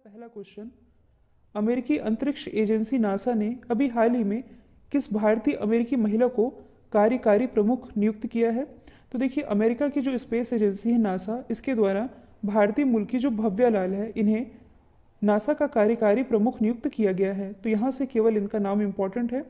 पहला क्वेश्चन, अमेरिकी अंतरिक्ष एजेंसी नासा ने अभी हाल ही में किस भारतीय अमेरिकी महिला को कार्यकारी प्रमुख नियुक्त किया है? तो देखिए, अमेरिका की जो स्पेस एजेंसी है नासा, इसके द्वारा भारतीय मूल की जो भव्या लाल है, इन्हें नासा का कार्यकारी प्रमुख नियुक्त किया गया है। तो यहाँ से केवल इनका नाम इम्पॉर्टेंट है।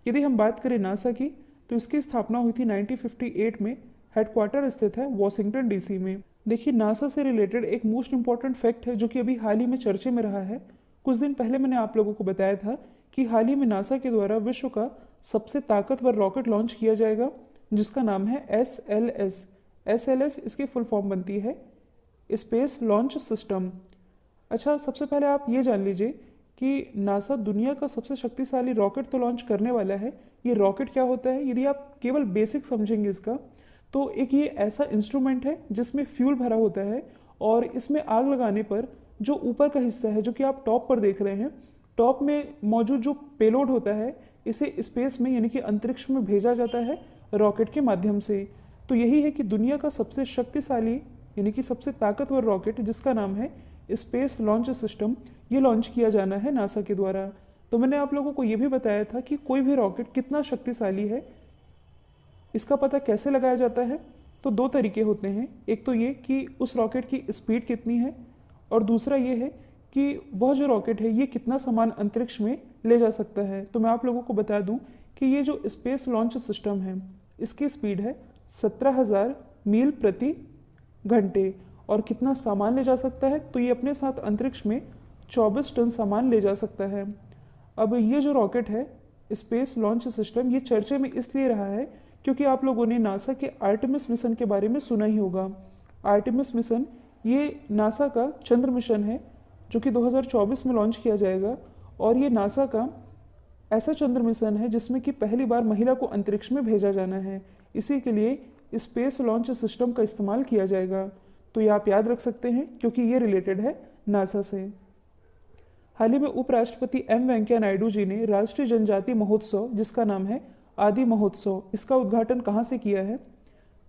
यदि हम बात करें नासा की, तो इसकी स्थापना हुई थी 1958 में। हेडक्वार्टर स्थित है वॉशिंगटन डीसी में। देखिए, नासा से रिलेटेड एक मोस्ट इंपॉर्टेंट फैक्ट है जो कि अभी हाल ही में चर्चे में रहा है। कुछ दिन पहले मैंने आप लोगों को बताया था कि हाल ही में नासा के द्वारा विश्व का सबसे ताकतवर रॉकेट लॉन्च किया जाएगा, जिसका नाम है SLS। SLS इसकी फुल फॉर्म बनती है स्पेस लॉन्च सिस्टम। अच्छा, सबसे पहले आप ये जान लीजिए कि नासा दुनिया का सबसे शक्तिशाली रॉकेट तो लॉन्च करने वाला है। ये रॉकेट क्या होता है, यदि आप केवल बेसिक समझेंगे इसका, तो एक ये ऐसा इंस्ट्रूमेंट है जिसमें फ्यूल भरा होता है और इसमें आग लगाने पर जो ऊपर का हिस्सा है, जो कि आप टॉप पर देख रहे हैं, टॉप में मौजूद जो पेलोड होता है, इसे स्पेस में यानी कि अंतरिक्ष में भेजा जाता है रॉकेट के माध्यम से। तो यही है कि दुनिया का सबसे शक्तिशाली यानी कि सबसे ताकतवर रॉकेट, जिसका नाम है स्पेस लॉन्च सिस्टम, ये लॉन्च किया जाना है नासा के द्वारा। तो मैंने आप लोगों को ये भी बताया था कि कोई भी रॉकेट कितना शक्तिशाली है, इसका पता कैसे लगाया जाता है। तो दो तरीके होते हैं, एक तो ये कि उस रॉकेट की स्पीड कितनी है, और दूसरा ये है कि वह जो रॉकेट है ये कितना सामान अंतरिक्ष में ले जा सकता है। तो मैं आप लोगों को बता दूं कि ये जो स्पेस लॉन्च सिस्टम है, इसकी स्पीड है 17,000 मील प्रति घंटे। और कितना सामान ले जा सकता है, तो ये अपने साथ अंतरिक्ष में 24 टन सामान ले जा सकता है। अब ये जो रॉकेट है स्पेस लॉन्च सिस्टम, ये चर्चे में इसलिए रहा है क्योंकि आप लोगों ने नासा के आर्टेमिस मिशन के बारे में सुना ही होगा। आर्टेमिस मिशन ये नासा का चंद्र मिशन है जो कि 2024 में लॉन्च किया जाएगा। और ये नासा का ऐसा चंद्र मिशन है जिसमें कि पहली बार महिला को अंतरिक्ष में भेजा जाना है। इसी के लिए स्पेस लॉन्च सिस्टम का इस्तेमाल किया जाएगा। तो ये आप याद रख सकते हैं क्योंकि ये रिलेटेड है नासा से। हाल ही में उपराष्ट्रपति एम वेंकैया नायडू जी ने राष्ट्रीय जनजाति महोत्सव, जिसका नाम है आदि महोत्सव, इसका उद्घाटन कहाँ से किया है?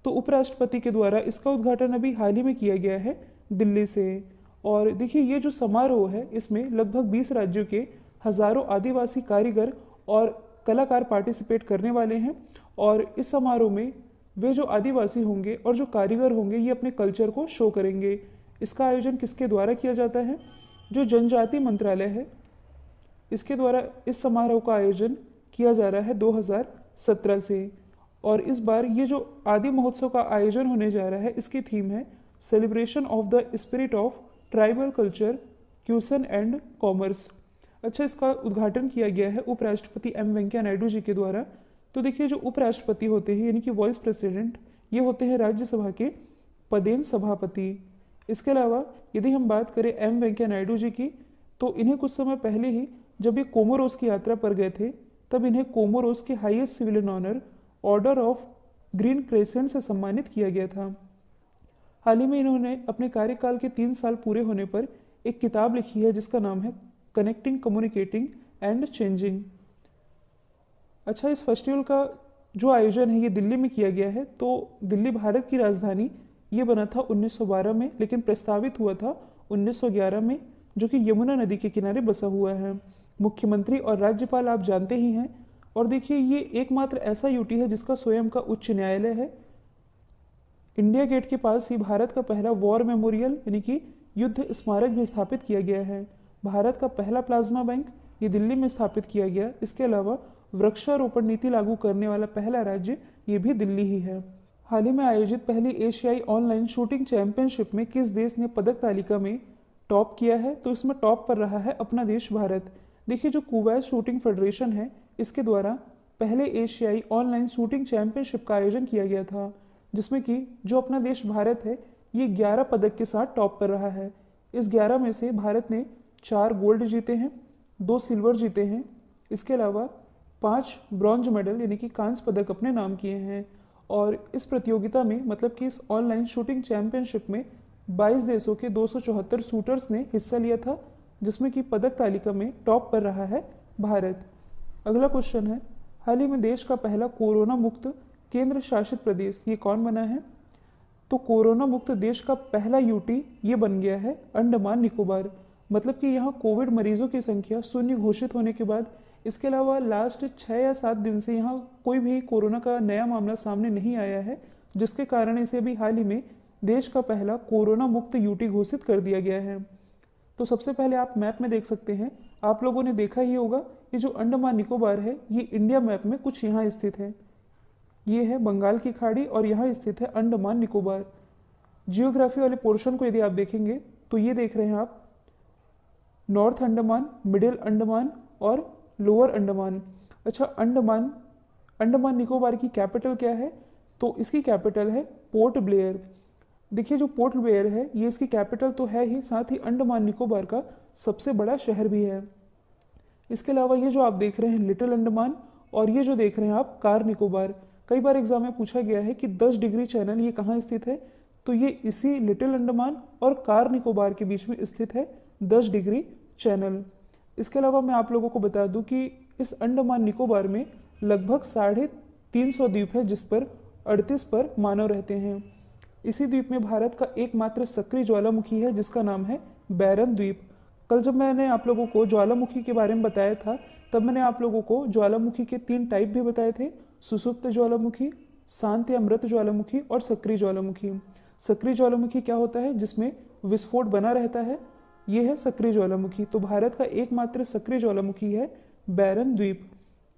तो उपराष्ट्रपति के द्वारा इसका उद्घाटन अभी हाल ही में किया गया है दिल्ली से। और देखिए, ये जो समारोह है इसमें लगभग 20 राज्यों के हजारों आदिवासी कारीगर और कलाकार पार्टिसिपेट करने वाले हैं। और इस समारोह में वे जो आदिवासी होंगे और जो कारीगर होंगे, ये अपने कल्चर को शो करेंगे। इसका आयोजन किसके द्वारा किया जाता है? जो जनजाति मंत्रालय है, इसके द्वारा इस समारोह का आयोजन किया जा रहा है 2017 से। और इस बार ये जो आदि महोत्सव का आयोजन होने जा रहा है, इसकी थीम है celebration of the spirit of tribal culture, caution and commerce. अच्छा, इसका उद्घाटन किया गया है उपराष्ट्रपति एम वेंकैया नायडू जी के द्वारा। तो देखिए, जो उपराष्ट्रपति होते हैं यानी कि वाइस प्रेसिडेंट, ये होते हैं राज्यसभा के पदेन सभापति। इसके अलावा यदि हम बात करें एम वेंकैया नायडू जी की, तो इन्हें कुछ समय पहले ही जब ये कोमोरोस की यात्रा पर गए थे, तब इन्हें कोमोरोस के highest civilian honour Order of Green Crescent से सम्मानित किया गया था। हाल ही में इन्होंने अपने कार्यकाल के 3 साल पूरे होने पर एक किताब लिखी है जिसका नाम है कनेक्टिंग, कम्युनिकेटिंग एंड चेंजिंग। अच्छा, इस फेस्टिवल का जो आयोजन है ये दिल्ली में किया गया है। तो दिल्ली भारत की राजधानी ये बना था 1912 में, लेकिन प्रस्तावित हुआ था 1911 में, जो कि यमुना नदी के किनारे बसा हुआ है। मुख्यमंत्री और राज्यपाल आप जानते ही हैं। और देखिए, ये एकमात्र ऐसा यूटी है जिसका स्वयं का उच्च न्यायालय है। इंडिया गेट के पास ही भारत का पहला वॉर मेमोरियल यानी कि युद्ध स्मारक भी स्थापित किया गया है। भारत का पहला प्लाज्मा बैंक ये दिल्ली में स्थापित किया गया। इसके अलावा वृक्षारोपण नीति लागू करने वाला पहला राज्य ये भी दिल्ली ही है। हाल ही में आयोजित पहली एशियाई ऑनलाइन शूटिंग चैंपियनशिप में किस देश ने पदक तालिका में टॉप किया है? तो इसमें टॉप पर रहा है अपना देश भारत। देखिए, जो कुवैत शूटिंग फेडरेशन है, इसके द्वारा पहले एशियाई ऑनलाइन शूटिंग चैंपियनशिप का आयोजन किया गया था, जिसमें कि जो अपना देश भारत है ये 11 पदक के साथ टॉप पर रहा है। इस 11 में से भारत ने 4 गोल्ड जीते हैं, 2 सिल्वर जीते हैं। इसके अलावा 5 ब्रॉन्ज मेडल यानी कि कांस्य पदक अपने नाम किए हैं। और इस प्रतियोगिता में, मतलब कि इस ऑनलाइन शूटिंग चैंपियनशिप में 22 देशों के 274 शूटर्स ने हिस्सा लिया था, जिसमें कि पदक तालिका में टॉप पर रहा है भारत। अगला क्वेश्चन है, हाल ही में देश का पहला कोरोना मुक्त केंद्र शासित प्रदेश ये कौन बना है? तो कोरोना मुक्त देश का पहला यूटी ये बन गया है अंडमान निकोबार। मतलब कि यहाँ कोविड मरीजों की संख्या शून्य घोषित होने के बाद इसके अलावा लास्ट 6 या 7 दिन से यहाँ कोई भी कोरोना का नया मामला सामने नहीं आया है, जिसके कारण इसे भी हाल ही में देश का पहला कोरोना मुक्त यूटी घोषित कर दिया गया है। तो सबसे पहले आप मैप में देख सकते हैं, आप लोगों ने देखा ही होगा, ये जो अंडमान निकोबार है ये इंडिया मैप में कुछ यहाँ स्थित है। ये है बंगाल की खाड़ी और यहाँ स्थित है अंडमान निकोबार। जियोग्राफी वाले पोर्शन को यदि आप देखेंगे तो ये देख रहे हैं आप नॉर्थ अंडमान, मिडिल अंडमान और लोअर अंडमान। अच्छा, अंडमान निकोबार की कैपिटल क्या है? तो इसकी कैपिटल है पोर्ट ब्लेयर। देखिए जो पोर्ट ब्लेयर है ये इसकी कैपिटल तो है ही, साथ ही अंडमान निकोबार का सबसे बड़ा शहर भी है। इसके अलावा ये जो आप देख रहे हैं लिटिल अंडमान और ये जो देख रहे हैं आप कार निकोबार। कई बार एग्जाम में पूछा गया है कि 10 डिग्री चैनल ये कहाँ स्थित है, तो ये इसी लिटिल अंडमान और कार निकोबार के बीच में स्थित है 10 डिग्री चैनल। इसके अलावा मैं आप लोगों को बता दूं कि इस अंडमान निकोबार में लगभग 350 द्वीप है, जिस पर 38 पर मानव रहते हैं। इसी द्वीप में भारत का एकमात्र सक्रिय ज्वालामुखी है जिसका नाम है बैरन द्वीप। कल जब मैंने आप लोगों को ज्वालामुखी के बारे में बताया था तब मैंने आप लोगों को ज्वालामुखी के 3 टाइप भी बताए थे, सुसुप्त ज्वालामुखी, शांत या मृत ज्वालामुखी और सक्रिय ज्वालामुखी। सक्रिय ज्वालामुखी क्या होता है? जिसमें विस्फोट बना रहता है, ये है सक्रिय ज्वालामुखी। तो भारत का एकमात्र सक्रिय ज्वालामुखी है बैरन द्वीप।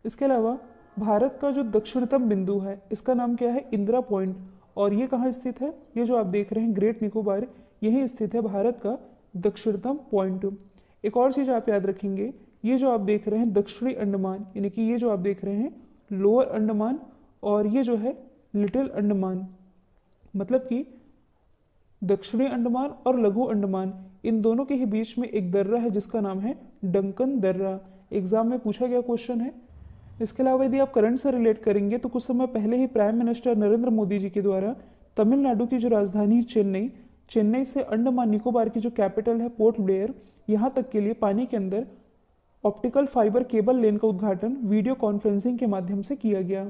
इसके अलावा भारत का जो दक्षिणतम बिंदु है इसका नाम क्या है? इंदिरा पॉइंट। और ये कहाँ स्थित है? ये जो आप देख रहे हैं ग्रेट निकोबार, यही स्थित है भारत का दक्षिणतम पॉइंट। एक और चीज़ आप याद रखेंगे, ये जो आप देख रहे हैं दक्षिणी अंडमान, यानी कि ये जो आप देख रहे हैं लोअर अंडमान और ये जो है लिटिल अंडमान, मतलब कि दक्षिणी अंडमान और लघु अंडमान, इन दोनों के ही बीच में एक दर्रा है जिसका नाम है डंकन दर्रा। एग्जाम में पूछा गया क्वेश्चन है। इसके अलावा यदि आप करंट से रिलेट करेंगे तो कुछ समय पहले ही प्राइम मिनिस्टर नरेंद्र मोदी जी के द्वारा तमिलनाडु की जो राजधानी चेन्नई से अंडमान निकोबार की जो कैपिटल है पोर्ट ब्लेयर, यहाँ तक के लिए पानी के अंदर ऑप्टिकल फाइबर केबल लेन का उद्घाटन वीडियो कॉन्फ्रेंसिंग के माध्यम से किया गया।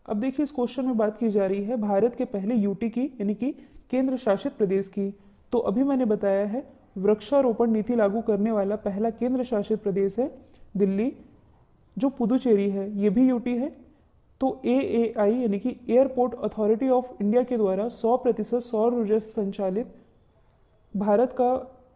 अब देखिए इस क्वेश्चन में बात की जा रही है भारत के पहले यूटी की, यानी कि केंद्र शासित प्रदेश की। तो अभी मैंने बताया है वृक्षारोपण नीति लागू करने वाला पहला केंद्र शासित प्रदेश है दिल्ली। जो पुदुचेरी है ये भी यूटी है। तो AAI यानी कि एयरपोर्ट अथॉरिटी ऑफ इंडिया के द्वारा 100% सौर ऊर्जा से संचालित भारत का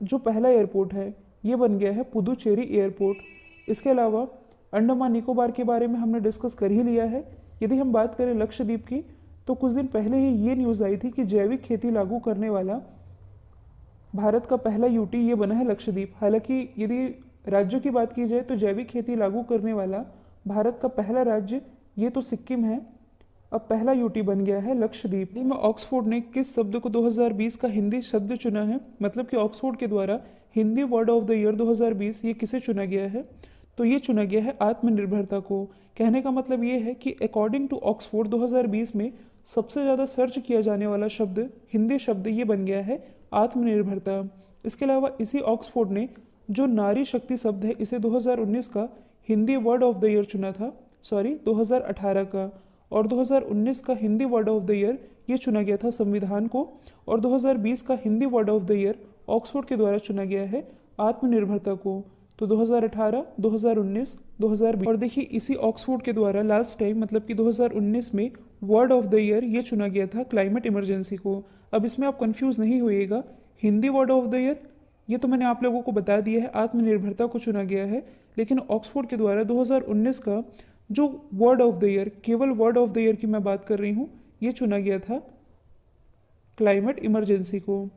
जो पहला एयरपोर्ट है ये बन गया है पुदुचेरी एयरपोर्ट। इसके अलावा अंडमान निकोबार के बारे में हमने डिस्कस कर ही लिया है। यदि हम बात करें लक्षद्वीप की तो कुछ दिन पहले ही ये न्यूज़ आई थी कि जैविक खेती लागू करने वाला भारत का पहला यूटी ये बना है लक्षद्वीप। हालांकि यदि राज्यों की बात की जाए तो जैविक खेती लागू करने वाला भारत का पहला राज्य ये तो सिक्किम है, अब पहला यूटी बन गया है लक्षद्वीप। में ऑक्सफोर्ड ने किस शब्द को 2020 का हिंदी शब्द चुना है? मतलब कि ऑक्सफोर्ड के द्वारा Hindi word of the year 2020 ये किसे चुना गया है? तो ये चुना गया है आत्मनिर्भरता को। कहने का मतलब ये है कि अकॉर्डिंग टू ऑक्सफोर्ड 2020 में सबसे ज़्यादा सर्च किया जाने वाला शब्द, हिंदी शब्द ये बन गया है आत्मनिर्भरता। इसके अलावा इसी ऑक्सफोर्ड ने जो नारी शक्ति शब्द है इसे 2019 का Hindi word of the year चुना था, 2018 का। और 2019 का Hindi word of the year ये चुना गया था संविधान को, और 2020 का Hindi word of the year Oxford के द्वारा चुना गया है आत्मनिर्भरता को। तो 2018, 2019, 2020। और देखिए इसी ऑक्सफोर्ड के द्वारा लास्ट टाइम मतलब कि 2019 में वर्ड ऑफ द ईयर ये चुना गया था क्लाइमेट इमरजेंसी को। अब इसमें आप कंफ्यूज नहीं होइएगा, Hindi word of the year ये तो मैंने आप लोगों को बता दिया है आत्मनिर्भरता को चुना गया है, लेकिन ऑक्सफोर्ड के द्वारा 2019 का जो वर्ड ऑफ द ईयर, केवल वर्ड ऑफ द ईयर की मैं बात कर रही हूँ, ये चुना गया था क्लाइमेट इमरजेंसी को।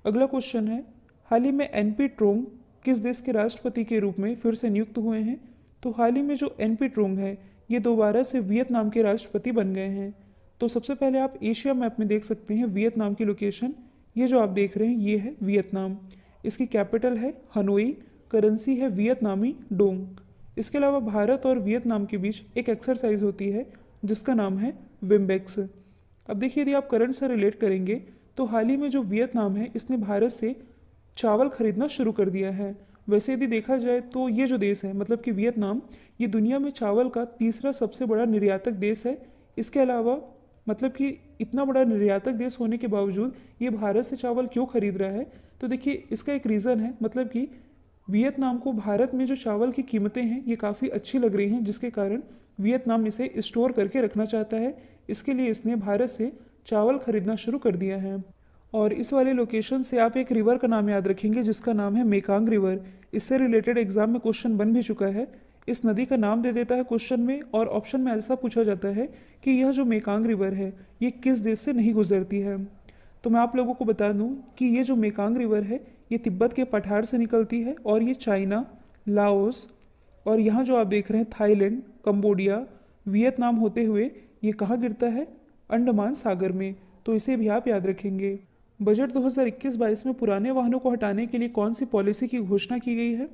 अगला क्वेश्चन है, हाल ही में एनपी ट्रोंग किस देश के राष्ट्रपति के रूप में फिर से नियुक्त हुए हैं? तो हाल ही में जो एनपी ट्रोंग है ये दोबारा से वियतनाम के राष्ट्रपति बन गए हैं। तो सबसे पहले आप एशिया मैप में देख सकते हैं वियतनाम की लोकेशन, ये जो आप देख रहे हैं ये है वियतनाम। इसकी कैपिटल है हनोई, करेंसी है वियतनामी डोंग। इसके अलावा भारत और वियतनाम के बीच एक एक्सरसाइज होती है जिसका नाम है विम्बेक्स। अब देखिए यदि आप करंट से रिलेट करेंगे तो हाल ही में जो वियतनाम है इसने भारत से चावल खरीदना शुरू कर दिया है। वैसे यदि देखा जाए तो ये जो देश है मतलब कि वियतनाम, ये दुनिया में चावल का तीसरा सबसे बड़ा निर्यातक देश है। इसके अलावा मतलब कि इतना बड़ा निर्यातक देश होने के बावजूद ये भारत से चावल क्यों खरीद रहा है? तो देखिए इसका एक रीज़न है, मतलब कि वियतनाम को भारत में जो चावल की कीमतें हैं ये काफ़ी अच्छी लग रही हैं, जिसके कारण वियतनाम इसे स्टोर करके रखना चाहता है। इसके लिए इसने भारत से चावल खरीदना शुरू कर दिया है। और इस वाले लोकेशन से आप एक रिवर का नाम याद रखेंगे जिसका नाम है मेकांग रिवर। इससे रिलेटेड एग्जाम में क्वेश्चन बन भी चुका है। इस नदी का नाम दे देता है क्वेश्चन में, और ऑप्शन में ऐसा पूछा जाता है कि यह जो मेकांग रिवर है ये किस देश से नहीं गुजरती है। तो मैं आप लोगों को बता दूं कि ये जो मेकांग रिवर है ये तिब्बत के पठार से निकलती है, और ये चाइना, लाओस और यहाँ जो आप देख रहे हैं थाईलैंड, कंबोडिया, वियतनाम होते हुए ये कहाँ गिरता है? अंडमान सागर में। तो इसे भी आप याद रखेंगे। बजट 2021-22 में पुराने वाहनों को हटाने के लिए कौन सी पॉलिसी की घोषणा की गई है?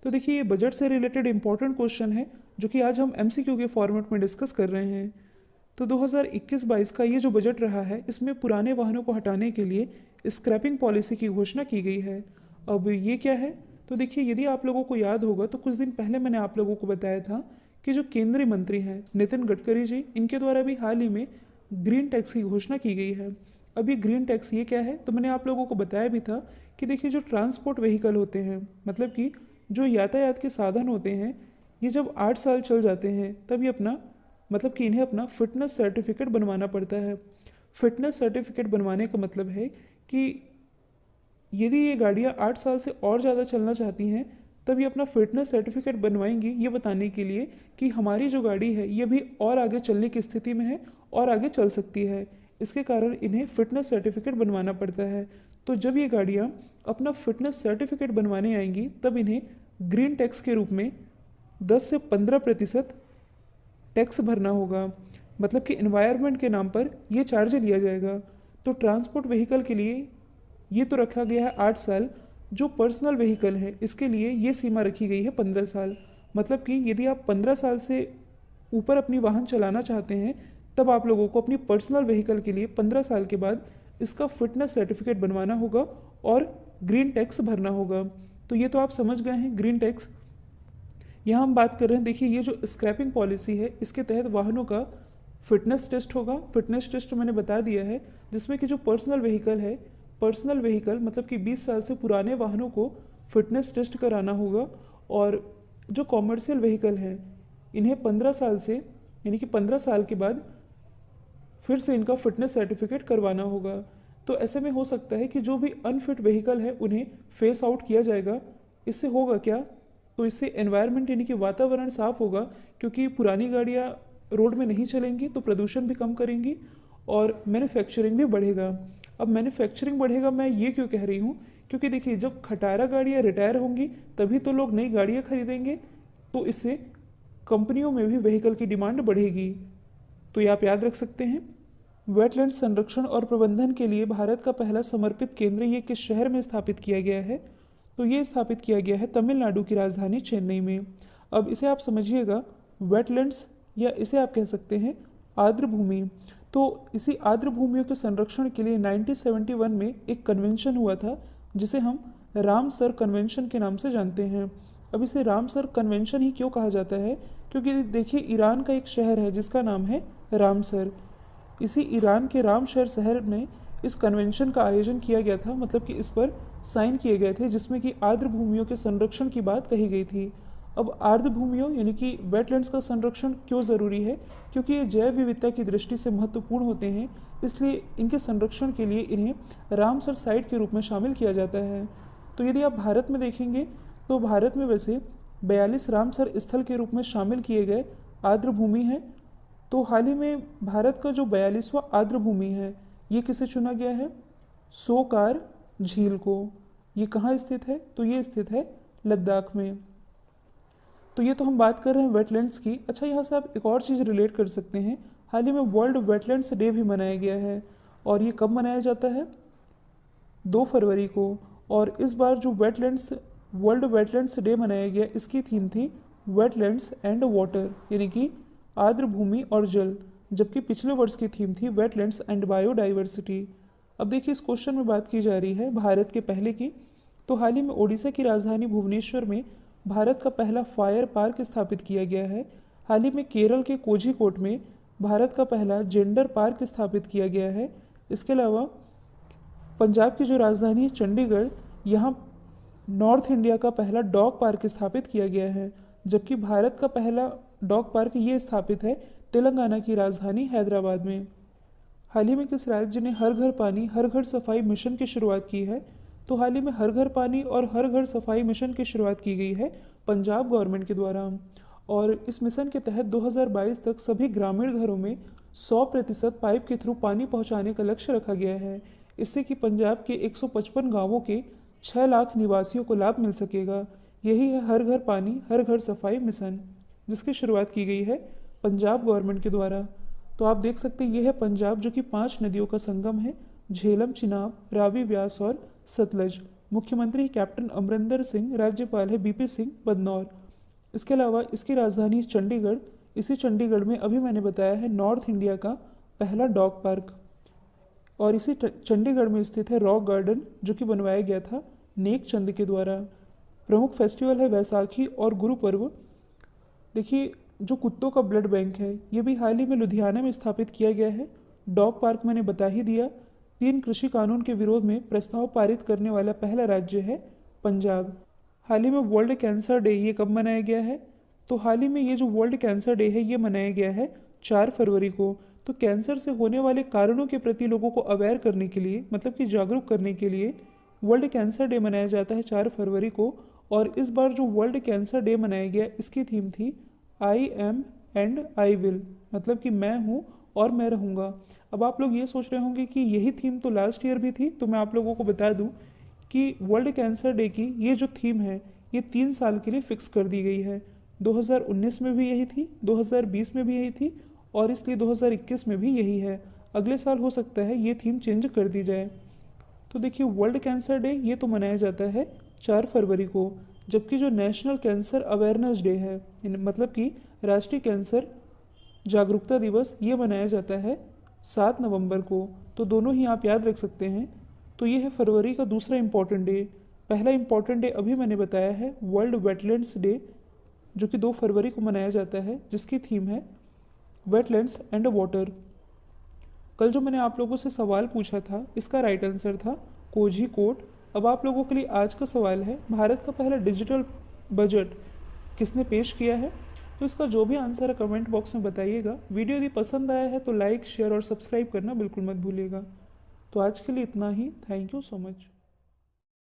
तो देखिए, ये बजट से रिलेटेड इंपॉर्टेंट क्वेश्चन है जो कि आज हम एमसीक्यू के फॉर्मेट में डिस्कस कर रहे हैं। तो 2021-22 का ये जो बजट रहा है इसमें पुराने वाहनों को हटाने के लिए स्क्रैपिंग पॉलिसी की घोषणा की गई है। अब ये क्या है? तो देखिए, यदि आप लोगों को याद होगा तो कुछ दिन पहले मैंने आप लोगों को बताया था कि जो केंद्रीय मंत्री हैं नितिन गडकरी जी, इनके द्वारा भी हाल ही में ग्रीन टैक्स की घोषणा की गई है। अब ये ग्रीन टैक्स ये क्या है? तो मैंने आप लोगों को बताया भी था कि देखिए, जो ट्रांसपोर्ट व्हीकल होते हैं, मतलब कि जो यातायात के साधन होते हैं, ये जब 8 साल चल जाते हैं तब ये अपना मतलब कि इन्हें अपना फिटनेस सर्टिफिकेट बनवाना पड़ता है। फिटनेस सर्टिफिकेट बनवाने का मतलब है कि यदि ये गाड़ियाँ 8 साल से और ज़्यादा चलना चाहती हैं तब ये अपना फिटनेस सर्टिफिकेट बनवाएंगी, ये बताने के लिए कि हमारी जो गाड़ी है ये भी और आगे चलने की स्थिति में है और आगे चल सकती है। इसके कारण इन्हें फिटनेस सर्टिफिकेट बनवाना पड़ता है। तो जब ये गाड़ियाँ अपना फिटनेस सर्टिफिकेट बनवाने आएंगी तब इन्हें ग्रीन टैक्स के रूप में 10 से 15% टैक्स भरना होगा। मतलब कि एनवायरनमेंट के नाम पर यह चार्ज लिया जाएगा। तो ट्रांसपोर्ट व्हीकल के लिए ये तो रखा गया है 8 साल। जो पर्सनल व्हीकल है इसके लिए ये सीमा रखी गई है 15 साल। मतलब कि यदि आप 15 साल से ऊपर अपनी वाहन चलाना चाहते हैं तब आप लोगों को अपनी पर्सनल व्हीकल के लिए 15 साल के बाद इसका फिटनेस सर्टिफिकेट बनवाना होगा और ग्रीन टैक्स भरना होगा। तो ये तो आप समझ गए हैं ग्रीन टैक्स। यहाँ हम बात कर रहे हैं, देखिए ये जो स्क्रैपिंग पॉलिसी है इसके तहत वाहनों का फिटनेस टेस्ट होगा। फिटनेस टेस्ट मैंने बता दिया है, जिसमें कि जो पर्सनल व्हीकल है, पर्सनल व्हीकल मतलब कि 20 साल से पुराने वाहनों को फिटनेस टेस्ट कराना होगा। और जो कॉमर्शियल व्हीकल है इन्हें 15 साल से यानी कि 15 साल के बाद फिर से इनका फिटनेस सर्टिफिकेट करवाना होगा। तो ऐसे में हो सकता है कि जो भी अनफिट व्हीकल है उन्हें फेस आउट किया जाएगा। इससे होगा क्या? तो इससे एनवायरनमेंट यानी कि वातावरण साफ होगा, क्योंकि पुरानी गाड़ियाँ रोड में नहीं चलेंगी तो प्रदूषण भी कम करेंगी और मैन्युफैक्चरिंग भी बढ़ेगा। अब मैन्युफैक्चरिंग बढ़ेगा, मैं ये क्यों कह रही हूँ? क्योंकि देखिए, जब खटारा गाड़ियाँ रिटायर होंगी तभी तो लोग नई गाड़ियाँ खरीदेंगे, तो इससे कंपनियों में भी व्हीकल की डिमांड बढ़ेगी। तो ये आप याद रख सकते हैं। वेटलैंड संरक्षण और प्रबंधन के लिए भारत का पहला समर्पित केंद्र ये किस शहर में स्थापित किया गया है? तो ये स्थापित किया गया है तमिलनाडु की राजधानी चेन्नई में। अब इसे आप समझिएगा, वेटलैंड्स या इसे आप कह सकते हैं आर्द्र भूमि। तो इसी आर्द्र भूमियों के संरक्षण के लिए 1971 में एक कन्वेंशन हुआ था जिसे हम रामसर कन्वेंशन के नाम से जानते हैं। अब इसे रामसर कन्वेंशन ही क्यों कहा जाता है? क्योंकि देखिए, ईरान का एक शहर है जिसका नाम है रामसर। इसी ईरान के रामसर शहर में इस कन्वेंशन का आयोजन किया गया था, मतलब कि इस पर साइन किए गए थे, जिसमें कि आर्द्र भूमियों के संरक्षण की बात कही गई थी। अब आर्द्र भूमियों यानी कि वेटलैंड्स का संरक्षण क्यों ज़रूरी है? क्योंकि ये जैव विविधता की दृष्टि से महत्वपूर्ण होते हैं, इसलिए इनके संरक्षण के लिए इन्हें रामसर साइट के रूप में शामिल किया जाता है। तो यदि आप भारत में देखेंगे तो भारत में वैसे 42 रामसर स्थल के रूप में शामिल किए गए आर्द्र भूमि हैं। तो हाल ही में भारत का जो 42वां आर्द्र भूमि है ये किसे चुना गया है? सोकार झील को। ये कहाँ स्थित है? तो ये स्थित है लद्दाख में। तो ये तो हम बात कर रहे हैं वेटलैंड्स की। अच्छा, यहाँ से आप एक और चीज़ रिलेट कर सकते हैं। हाल ही में वर्ल्ड वेटलैंड्स डे भी मनाया गया है, और ये कब मनाया जाता है? 2 फरवरी को। और इस बार जो वर्ल्ड वेटलैंड्स डे मनाया गया, इसकी थीम थी वेटलैंड्स एंड वाटर, यानी कि आर्द्र भूमि और जल, जबकि पिछले वर्ष की थीम थी वेटलैंड्स एंड बायोडाइवर्सिटी। अब देखिए, इस क्वेश्चन में बात की जा रही है भारत के पहले की। तो हाल ही में ओडिशा की राजधानी भुवनेश्वर में भारत का पहला फायर पार्क स्थापित किया गया है। हाल ही में केरल के कोझीकोड में भारत का पहला जेंडर पार्क स्थापित किया गया है। इसके अलावा पंजाब की जो राजधानी है चंडीगढ़, यहाँ नॉर्थ इंडिया का पहला डॉग पार्क स्थापित किया गया है, जबकि भारत का पहला डॉग पार्क ये स्थापित है तेलंगाना की राजधानी हैदराबाद में। हाल ही में किस राज्य ने हर घर पानी हर घर सफाई मिशन की शुरुआत की है? तो हाल ही में हर घर पानी और हर घर सफाई मिशन की शुरुआत की गई है पंजाब गवर्नमेंट के द्वारा। और इस मिशन के तहत 2022 तक सभी ग्रामीण घरों में 100% पाइप के थ्रू पानी पहुंचाने का लक्ष्य रखा गया है। इससे कि पंजाब के 155 गांवों के 6 लाख निवासियों को लाभ मिल सकेगा। यही है हर घर पानी हर घर सफाई मिशन, जिसकी शुरुआत की गई है पंजाब गवर्नमेंट के द्वारा। तो आप देख सकते हैं ये है पंजाब, जो कि 5 नदियों का संगम है, झेलम, चिनाब, रावी, व्यास और सतलज। मुख्यमंत्री कैप्टन अमरिंदर सिंह, राज्यपाल है बीपी सिंह बदनौर। इसके अलावा इसकी राजधानी चंडीगढ़। इसी चंडीगढ़ में अभी मैंने बताया है नॉर्थ इंडिया का पहला डॉग पार्क। और इसी चंडीगढ़ में स्थित है रॉक गार्डन, जो कि बनवाया गया था नेक चंद के द्वारा। प्रमुख फेस्टिवल है वैसाखी और गुरु पर्व। देखिए, जो कुत्तों का ब्लड बैंक है ये भी हाल ही में लुधियाना में स्थापित किया गया है। डॉग पार्क मैंने बता ही दिया। 3 कृषि कानून के विरोध में प्रस्ताव पारित करने वाला पहला राज्य है पंजाब। हाल ही में वर्ल्ड कैंसर डे ये कब मनाया गया है? तो हाल ही में ये जो वर्ल्ड कैंसर डे है ये मनाया गया है 4 फरवरी को। तो कैंसर से होने वाले कारणों के प्रति लोगों को अवेयर करने के लिए, मतलब कि जागरूक करने के लिए वर्ल्ड कैंसर डे मनाया जाता है 4 फरवरी को। और इस बार जो वर्ल्ड कैंसर डे मनाया गया इसकी थीम थी I am and I will, मतलब कि मैं हूँ और मैं रहूँगा। अब आप लोग ये सोच रहे होंगे कि यही थीम तो लास्ट ईयर भी थी। तो मैं आप लोगों को बता दूं कि वर्ल्ड कैंसर डे की ये जो थीम है ये 3 साल के लिए फिक्स कर दी गई है। 2019 में भी यही थी, 2020 में भी यही थी और इसलिए 2021 में भी यही है। अगले साल हो सकता है ये थीम चेंज कर दी जाए। तो देखिए, वर्ल्ड कैंसर डे ये तो मनाया जाता है 4 फरवरी को, जबकि जो नेशनल कैंसर अवेयरनेस डे है, मतलब कि राष्ट्रीय कैंसर जागरूकता दिवस, ये मनाया जाता है 7 नवंबर को। तो दोनों ही आप याद रख सकते हैं। तो ये है फरवरी का दूसरा इम्पॉर्टेंट डे। पहला इम्पॉर्टेंट डे अभी मैंने बताया है वर्ल्ड वेटलैंड्स डे, जो कि 2 फरवरी को मनाया जाता है, जिसकी थीम है वेटलैंड्स एंड वाटर। कल जो मैंने आप लोगों से सवाल पूछा था इसका राइट आंसर था कोझीकोड। अब आप लोगों के लिए आज का सवाल है, भारत का पहला डिजिटल बजट किसने पेश किया है? तो इसका जो भी आंसर है कमेंट बॉक्स में बताइएगा। वीडियो यदि पसंद आया है तो लाइक, शेयर और सब्सक्राइब करना बिल्कुल मत भूलिएगा। तो आज के लिए इतना ही। Thank you so much.